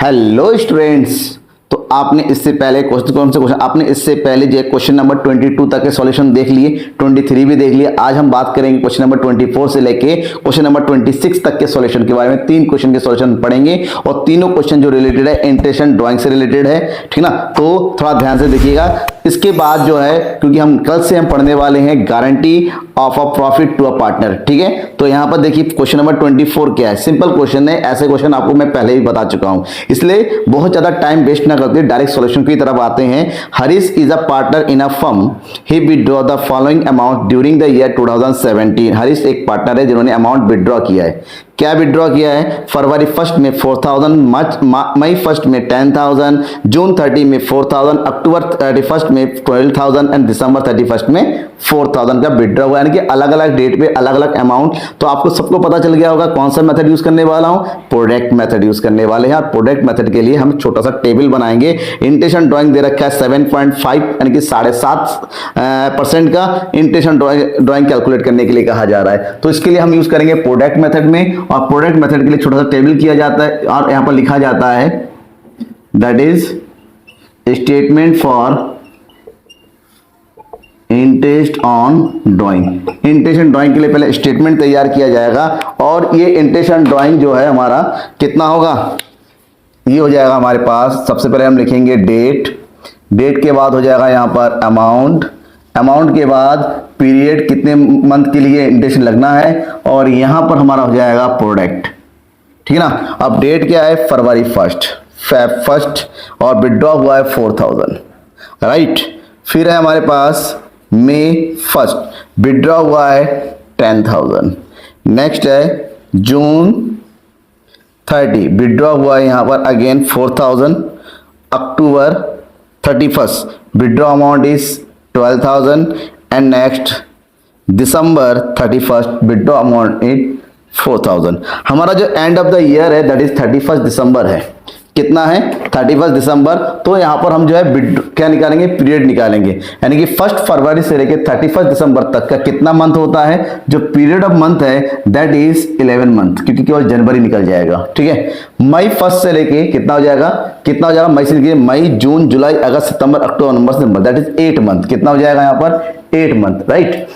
Hello students. तो आपने इससे पहले कौन से क्वेश्चन आपने इससे पहले जो क्वेश्चन नंबर 22 तक के सॉल्यूशन देख लिए, 23 भी देख लिए। आज हम बात करेंगे क्वेश्चन नंबर 24 से लेके क्वेश्चन नंबर 26 तक के सॉल्यूशन के बारे में। 3 क्वेश्चन के सॉल्यूशन पढ़ेंगे और तीनों क्वेश्चन जो रिलेटेड है इंटरेस्ट ड्राइंग से रिलेटेड है, ठीक ना। तो थोड़ा ध्यान से देखिएगा। इसके बाद जो है, क्योंकि हम कल से हम पढ़ने वाले हैं guarantee of a profit to a partner, ठीक है। तो यहां पर देखिए क्वेश्चन नंबर 24 क्या है। सिंपल क्वेश्चन है, ऐसे क्वेश्चन आपको मैं पहले ही बता चुका हूं, इसलिए बहुत ज्यादा टाइम वेस्ट ना करते डायरेक्ट सॉल्यूशन की तरफ आते हैं। Harish is a partner in a firm, he withdraw the following amount during the year 2017। Harish एक पार्टनर है जिन्होंने अमाउंट विथड्रॉ किया है। क्या विथड्रॉ किया है? फरवरी 1 में 4000, मई 1 में 10000, जून 30 में 4000, अक्टूबर 31 में 12000 एंड दिसंबर 31 में 4000 का विथड्रॉ हुआ, यानी कि अलग अलग डेट पे अलग अलग अमाउंट। तो आपको सबको पता चल गया होगा कौन सा मेथड यूज करने वाला हूं, प्रोडक्ट मेथड यूज करने वाले हैं। और प्रोडक्ट मेथड के लिए हम छोटा सा टेबल बनाएंगे। इंटेंशन ड्राइंग दे रखा है 7.5 यानी कि 7.5% का इंटेंशन ड्राइंग कैलकुलेट करने के लिए कहा जा रहा है। तो इसके लिए हम यूज करेंगे प्रोडक्ट मेथड में, और प्रोडक्ट मेथड के लिए छोटा सा टेबल किया जाता है और यहां पर लिखा जाता है that is statement for interest on drawing. Intention drawing के लिए पहले स्टेटमेंट तैयार किया जाएगा और ये इंटेंशन ड्राइंग जो है हमारा कितना होगा, ये हो जाएगा हमारे पास। सबसे पहले हम लिखेंगे डेट, डेट के बाद हो जाएगा यहां पर अमाउंट, अमाउंट के बाद पीरियड, कितने मंथ के लिए इंटेंशन लगना है, और यहां पर हमारा हो जाएगा प्रोडक्ट, ठीक है ना। अब डेट क्या है? फरवरी 1, फेब 1 और विथड्रॉ हुआ है 4000, राइट। फिर है हमारे पास मई 1, विथड्रॉ हुआ है 10000। नेक्स्ट है जून 30, विथड्रॉ हुआ है यहां पर again 4000। October 31, withdraw amount is 12000 and next December 31, withdraw amount is 4000। हमारा जो एंड ऑफ द ईयर है दैट इज 31 दिसंबर है। कितना है? 31 दिसंबर। तो यहां पर हम जो है क्या निकालेंगे? पीरियड निकालेंगे, यानी कि 1 फरवरी से लेकर 31 दिसंबर तक का कितना मंथ होता है। जो पीरियड ऑफ मंथ है दैट इज 11 मंथ, क्योंकि केवल जनवरी निकल जाएगा, ठीक है। मई 1 से लेके कितना हो जाएगा? कितना हो जाएगा? मई से लेके मई, जून, जुलाई, अगस्त, सितंबर, अक्टूबर, नवंबर, दिसंबर, दैट इज 8 मंथ। कितना हो जाएगा यहाँ पर? 8 मंथ, राइट।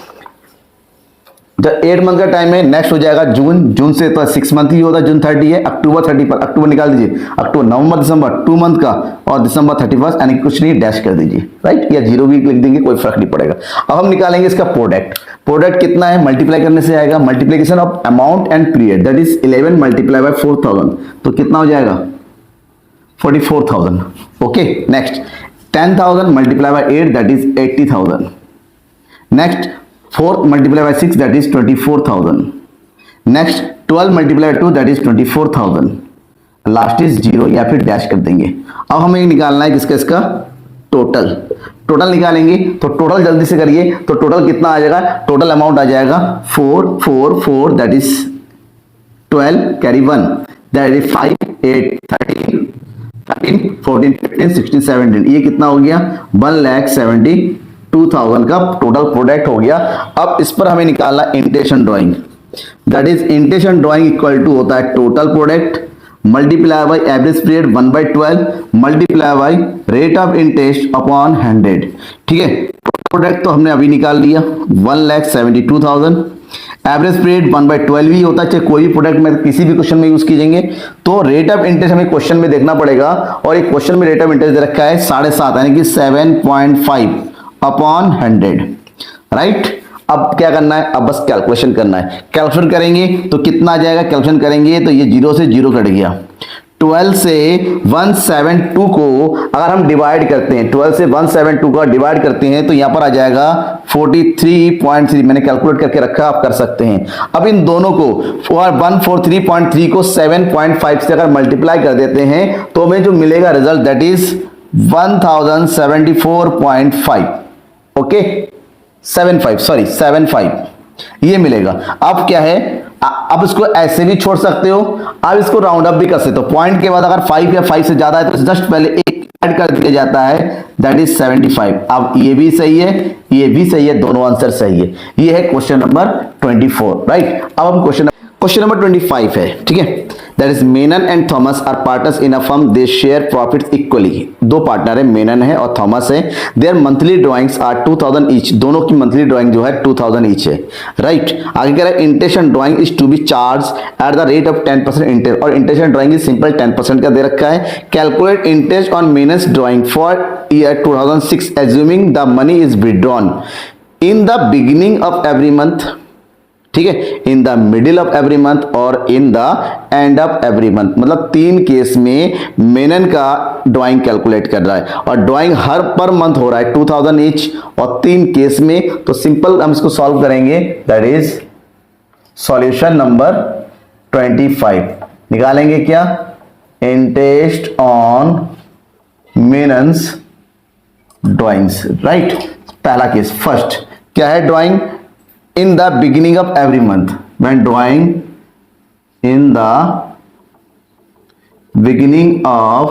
जब 8 मंथ का टाइम है, नेक्स्ट हो जाएगा जून, जून से तो 6 मंथ ही होता है, जून 30 है, अक्टूबर 30 पर, अक्टूबर निकाल दीजिए, अक्टूबर, नवंबर, दिसंबर 2 मंथ का, और दिसंबर 31 यानी कुछ नहीं, डैश कर दीजिए, राइट, या 0 भी लिख देंगे, कोई फर्क नहीं पड़ेगा। अब हम निकालेंगे इसका प्रोडक्ट। प्रोडक्ट कितना है? मल्टीप्लाई करने से आएगा, multiplication of amount and period, that is 11 multiply by 4000, तो कितना हो जाएगा? 44000। Okay. Next 10000 multiply by 8 that is 80000। Next 4 multiply by 6 that is 24000। Next 12 multiply by 2 that is 24000। Last is 0 या फिर डैश कर देंगे। अब हमें निकालना है किसका? इसका टोटल। टोटल निकालेंगे तो टोटल जल्दी से करिए। तो टोटल कितना आ जाएगा? टोटल अमाउंट आ जाएगा 444 that is 12 carry 1 that is 5 8 13 14 15 16 17। ये कितना हो गया? 1,72,000 का टोटल प्रोडक्ट हो गया। अब इस पर हमें निकालना intention drawing, that is intention drawing equal to होता है total product multiply by average period 1/12 multiply by rate of interest upon 100, ठीक है। प्रोडक्ट तो हमने अभी निकाल लिया 1,72,000। एवरेज पीरियड 1/12 ही होता है, चाहे कोई भी प्रोडक्ट में किसी भी क्वेश्चन में यूज कीजिएंगे। तो रेट ऑफ इंटरेस्ट हमें क्वेश्चन में देखना पड़ेगा, और एक क्वेश्चन में रेट ऑफ इंटरेस्ट दे रखा है 7.5 यानी कि 7.5 अपॉन 100, राइट। अब क्या करना है? अब बस कैलकुलेशन करना है। कैलकुलेशन करेंगे तो कितना आ जाएगा? कैलकुलेशन करेंगे तो ये 0 से 0 कट गया। 12 से 172 को अगर हम डिवाइड करते हैं, 12 से 172 को डिवाइड करते हैं तो यहां पर आ जाएगा 43.3। मैंने कैलकुलेट करके रखा, आप कर सकते हैं। अब इन दोनों को 143.3 को 7.5 से अगर मल्टीप्लाई कर देते हैं तो हमें जो मिलेगा रिजल्ट दैट इज 1074.5। ओके, 75 ये मिलेगा। अब क्या है? अब इसको ऐसे भी छोड़ सकते हो, अब इसको राउंड अप भी कर सकते हो। पॉइंट के बाद अगर 5 या 5 से ज्यादा है तो जस्ट पहले एक ऐड कर दिया जाता है, दैट इज 75। अब ये भी सही है, ये भी सही है, दोनों आंसर सही है। ये है क्वेश्चन नंबर 24, राइट। अब हम क्वेश्चन क्वेश्चन नंबर 25 है, ठीक है। That is Menon and Thomas are partners in a firm, they share profits equally. दो पार्टनर है, मेनन है और थॉमस है। Their monthly drawings are 2000 each, दोनों की मंथली ड्राइंग जो है 2000 ईच है, राइट। आगे कह रहा है interest on drawing is to be charge at the rate of 10% interest, और interest on drawing is simple 10% का दे रखा है। Calculate interest on Menon's drawing for year 2006 assuming the money is withdrawn in the beginning of every month, ठीक है, in the middle of every month और in the end of every month. मतलब तीन case में मेनन का ड्राइंग कैलकुलेट कर रहा है और ड्राइंग हर पर मंथ हो रहा है 2000 ईच, और तीन केस में। तो सिंपल हम इसको सॉल्व करेंगे, दैट इज सॉल्यूशन नंबर 25। निकालेंगे क्या, इंटरेस्ट ऑन मेनन्स ड्राइंग्स, राइट। पहला केस, फर्स्ट क्या है, drawing in the beginning of every month, when drawing in the beginning of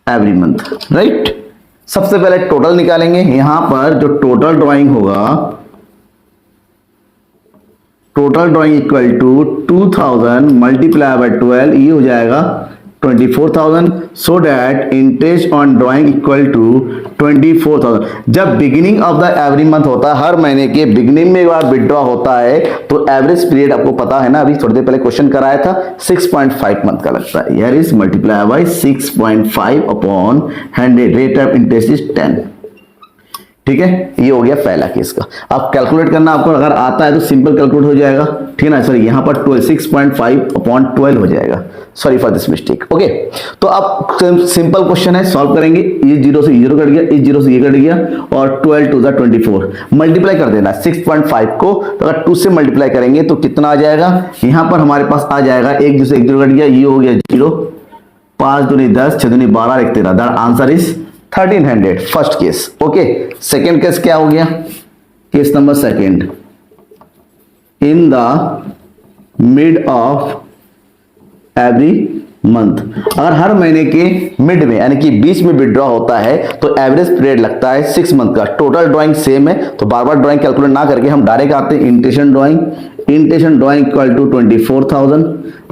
every month, right। सबसे पहले टोटल निकालेंगे। यहां पर जो टोटल ड्राइंग होगा, total drawing equal to 2000 multiply by 12, ये हो जाएगा 24,000। So that interest on drawing equal to 24,000। जब beginning of the every month होता है, हर महीने के बिगिनिंग में एक बार विड्रॉ होता है, तो एवरेज पीरियड आपको पता है ना, अभी थोड़ी देर पहले क्वेश्चन कराया था, 6.5 मंथ का लगता है। Here is multiply by 6.5 upon 100, rate of interest is 10, ठीक है। ये हो गया पहला केस का। अब कैलकुलेट करना आपको अगर आता है तो सिंपल कैलकुलेट हो जाएगा, ठीक है ना। सॉरी, यहां पर 6.5 अपॉन 12 हो जाएगा, sorry for this mistake, okay. तो अब सिंपल क्वेश्चन है, सॉल्व करेंगे। ये 0 से 0 कट गया, इस 0 से ये कट गया, और 12 टू 24 मल्टीप्लाई कर देना 6.5 को। तो अगर 2 से मल्टीप्लाई करेंगे तो कितना आ जाएगा, यहां पर हमारे पास आ जाएगा 1 से 1 कट गया, ये हो गया 0, 5 दूनी 10, 6 दूनी 12, 1 13। That answer is 1300, first case, okay. Second case क्या हो गया, case number second, in the mid of every month. अगर हर महीने के मिड में यानी कि बीच में विड्रॉ होता है तो एवरेज पीरियड लगता है 6 मंथ का। टोटल ड्राइंग सेम है, तो बार बार ड्राइंग कैलकुलेट ना करके हम डायरेक्ट आते हैं intention drawing. Intention drawing equal to 24,000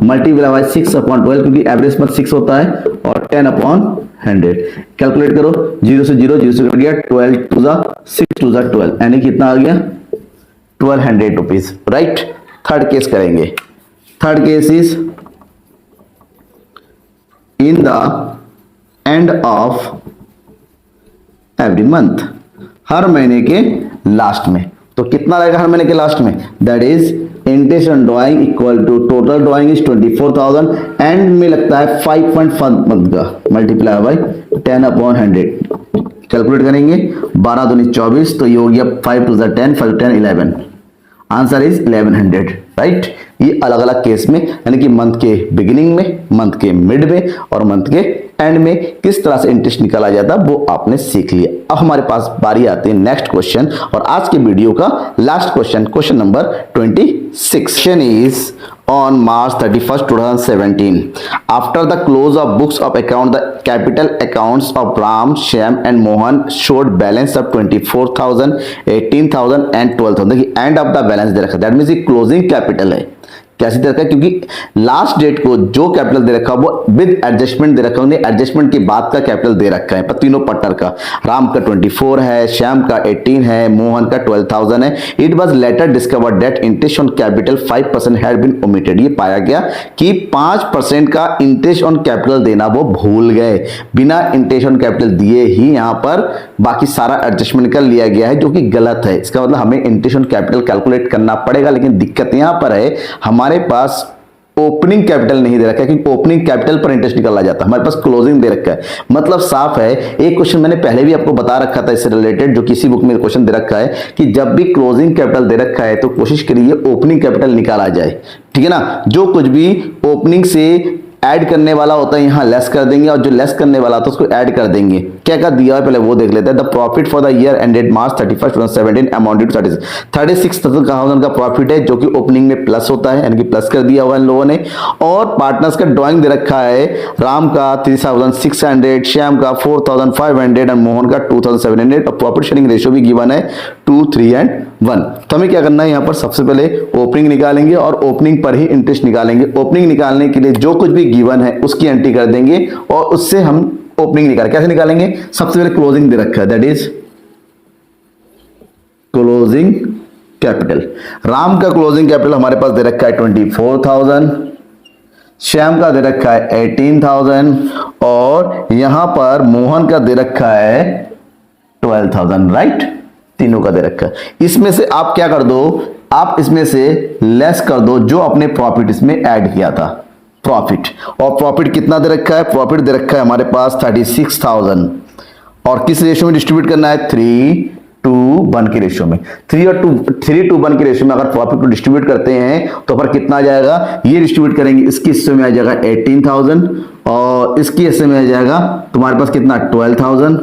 multiply by 6 upon 12, क्योंकि एवरेज पर 6 होता है, और 10 अपॉन 100। कैलकुलेट करो, 0 से 0, 0 से कट गया, 12 टू द 6 टू द 12, यानी कितना आ गया 1200 रुपीज, राइट। थर्ड केस करेंगे। Third case is in the end of every month, हर महीने के लास्ट में। तो कितना रहेगा हर महीने के लास्ट में, that is interest on drawing equal to total drawing is 24,000, and में लगता है 5.5 मंथ का, मल्टीप्लाई बाय 10 अपॉन 100। कैलकुलेट करेंगे, 12 दूनी 24, तो ये हो गया 5 टू 10, 5 10 11, आंसर इज 1100, राइट। ये अलग अलग केस में, यानी कि मंथ के बिगिनिंग में, मंथ के मिड में और मंथ के एंड में किस तरह से इंटरेस्ट निकाला जाता है वो आपने सीख लिया। अब हमारे पास बारी आती है नेक्स्ट क्वेश्चन, और आज के वीडियो का last question, question number 26 is on March 31st 2017, after the close of books of account, the capital accounts of Ram, Shyam and Mohan showed balance of 24,000, 18,000 and 12,000। देखिए एंड ऑफ द बैलेंस दे रखा है, that means closing capital है। कैसे दे रखा है, क्योंकि last date को जो कैपिटल दे रखा है वो विद एडजस्टमेंट दे रखा है, उन्हें एडजस्टमेंट के बाद का कैपिटल दे रखा है। पर तीनों पार्टनर का, राम का 24 है, श्याम का 18 है, मोहन का 12,000 है। It was later discovered that interest on capital 5% had been omitted. ये पाया गया कि 5% का इंटरेस्ट ऑन कैपिटल देना वो भूल गए, बिना इंटरेस्ट ऑन कैपिटल दिए ही यहाँ पर बाकी सारा एडजस्टमेंट कर लिया गया है, जो कि गलत है। इसका मतलब हमें इंटरेस्ट ऑन कैपिटल कैलकुलेट करना पड़ेगा, लेकिन दिक्कत यहाँ पर है हमारे पास ओपनिंग कैपिटल नहीं दे रखा है, क्योंकि ओपनिंग कैपिटल पर इंटरेस्ट निकाला जाता है, हमारे पास क्लोजिंग दे रखा है। मतलब साफ है, एक क्वेश्चन मैंने पहले भी आपको बता रखा था इससे रिलेटेड, जो किसी बुक में क्वेश्चन दे रखा है कि जब भी क्लोजिंग कैपिटल दे रखा है तो कोशिश करिए ओपनिंग कैपिटल निकाला जाए, ठीक है ना। जो कुछ भी ओपनिंग से ऐड करने वाला होता है यहाँ लेस कर देंगे, और जो लेस करने वाला होता है उसको ऐड कर देंगे। क्या क्या दिया है पहले वो देख लेते हैं। The profit for the year ended March 31st 2017 amounted to 36,000 का प्रॉफिट है, जो कि ओपनिंग में प्लस होता है, यानी कि प्लस कर दिया हुआ इन लोगों ने। और पार्टनर्स का ड्राइंग दे रखा है, राम का 3,600, श्याम का 4,500 और मोहन का 2,700। और प्रॉफिट शेयरिंग रेशियो भी गिवन है 2, 3 एंड 1। तो हमें क्या करना है, यहाँ पर सबसे पहले ओपनिंग निकालेंगे और ओपनिंग पर ही इंटरेस्ट निकालेंगे। ओपनिंग निकालने के लिए जो कुछ भी गिवन है उसकी एंट्री कर देंगे और उससे हम ओपनिंग निकाल, कैसे निकालेंगे, सबसे पहले क्लोजिंग दे रखा है, that is closing capital. Ram का क्लोजिंग कैपिटल हमारे पास दे रखा है 24,000, श्याम का दे रखा है 18,000 और यहां पर मोहन का दे रखा है 12,000, राइट, तीनों का दे रखा है। इसमें से आप क्या कर दो, आप इसमें से लेस कर दो जो अपने प्रॉफिट इसमें ऐड किया था, प्रॉफिट। और प्रॉफिट कितना दे रखा है, प्रॉफिट दे रखा है हमारे पास 36,000 और किस रेशियो में डिस्ट्रीब्यूट करना है, 3:1 के रेशियो में। 3:1 के रेशियो में अगर प्रॉफिट को डिस्ट्रीब्यूट करते हैं तो पर कितना आ जाएगा, ये डिस्ट्रीब्यूट करेंगे, इसके हिस्से में आ जाएगा 18,000 और इसके हिस्से में आ जाएगा तुम्हारे पास कितना 12,000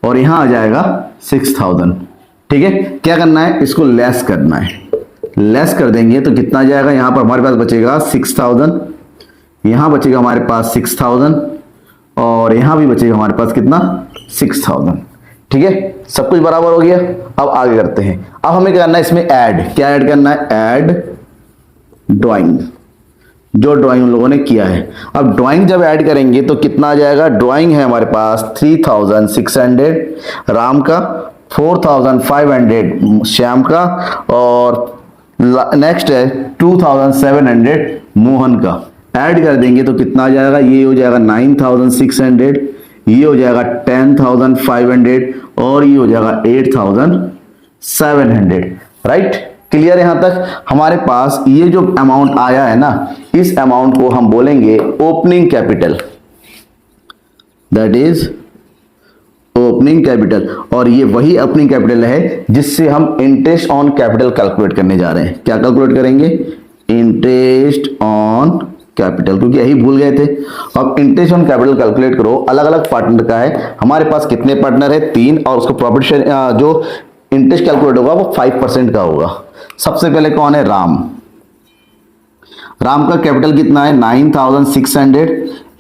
और यहां आ जाएगा 6,000। ठीक है, क्या करना है, इसको लेस करना है, लेस कर देंगे तो कितना आ जाएगा, यहां पर हमारे पास बचेगा 6,000, यहां बचेगा हमारे पास 6,000 और यहां भी बचेगा हमारे पास कितना 6,000। ठीक है, सब कुछ बराबर हो गया। अब आगे करते हैं, अब हमें क्या करना है, इसमें ऐड, क्या ऐड करना है, ऐड ड्राइंग, जो ड्राइंग उन लोगों ने किया है। अब ड्राइंग जब ऐड करेंगे तो कितना आ जाएगा, ड्राइंग है हमारे पास 3,600 राम का, 4,500 श्याम का और नेक्स्ट है 2,700 मोहन का। ऐड कर देंगे तो कितना आ जाएगा, ये हो जाएगा 9,600, ये हो जाएगा 10,500 और ये हो जाएगा 8,700, राइट। क्लियर यहां तक। हमारे पास ये जो अमाउंट आया है ना, इस अमाउंट को हम बोलेंगे opening capital, that is opening capital. और ये वही ओपनिंग कैपिटल है जिससे हम इंटरेस्ट ऑन कैपिटल कैलकुलेट करने जा रहे हैं। क्या कैलकुलेट करेंगे, इंटरेस्ट ऑन कैपिटल, क्योंकि यही भूल गए थे। अब इंटरेस्ट ऑन कैपिटल कैलकुलेट करो, अलग अलग पार्टनर का है, हमारे पास कितने पार्टनर है, 3 और उसको प्रॉफिट शेयर जो इंटरेस्ट कैलकुलेट होगा वो 5% का होगा। सबसे पहले कौन है, राम। राम का कैपिटल कितना है 9,600,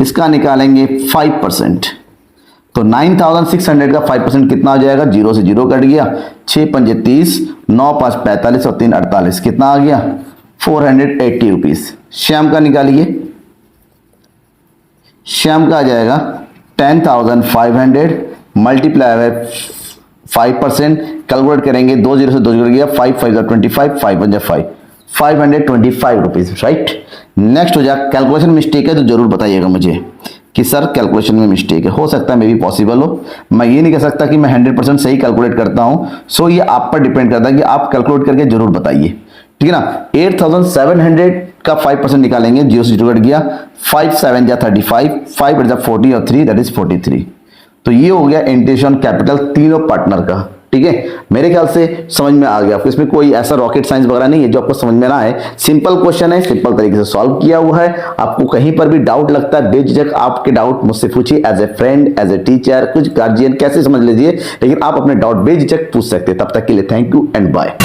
इसका निकालेंगे 5%। तो 9,600 का 5% कितना हो जाएगा, 0 से 0 कट गया, 6 पंजे 30, 9 5 45 और 3 48, कितना आ गया 480 रुपीज। श्याम का निकालिए, श्याम का आ जाएगा 10,500 मल्टीप्लाई है 5%, कैलकुलेट करेंगे 2 0 से 2 0 गया, 5 5 25, 5 1 5, 525 रुपीज, राइट। नेक्स्ट हो जाए, कैलकुलेशन मिस्टेक है तो जरूर बताइएगा मुझे कि सर कैलकुलेशन में मिस्टेक है, हो सकता है मे भी पॉसिबल हो। मैं ये नहीं कह सकता कि मैं 100% सही कैलकुलेट करता हूं, सो ये आप पर डिपेंड करता है कि आप कैलकुलेट करके जरूर बताइए, ठीक है ना। 8,700 का 5% निकालेंगे, 0 से 0 कट गया, 5 7 जा 35, 5 8 जा 40 और 3 दैट इज 43। तो ये हो गया इंटरेस्ट ऑन कैपिटल तीनों पार्टनर का, ठीक है। मेरे ख्याल से समझ में आ गया आपको, इसमें कोई ऐसा रॉकेट साइंस वगैरह नहीं है जो आपको समझ में ना आए। सिंपल क्वेश्चन है, सिंपल तरीके से सॉल्व किया हुआ है। आपको कहीं पर भी डाउट लगता है बेझिझक आपके डाउट मुझसे पूछिए, as a friend, as a teacher, कुछ गार्जियन, कैसे समझ लीजिए, लेकिन आप अपने डाउट बेझिझक पूछ सकते हैं। तब तक के लिए थैंक यू एंड बाय।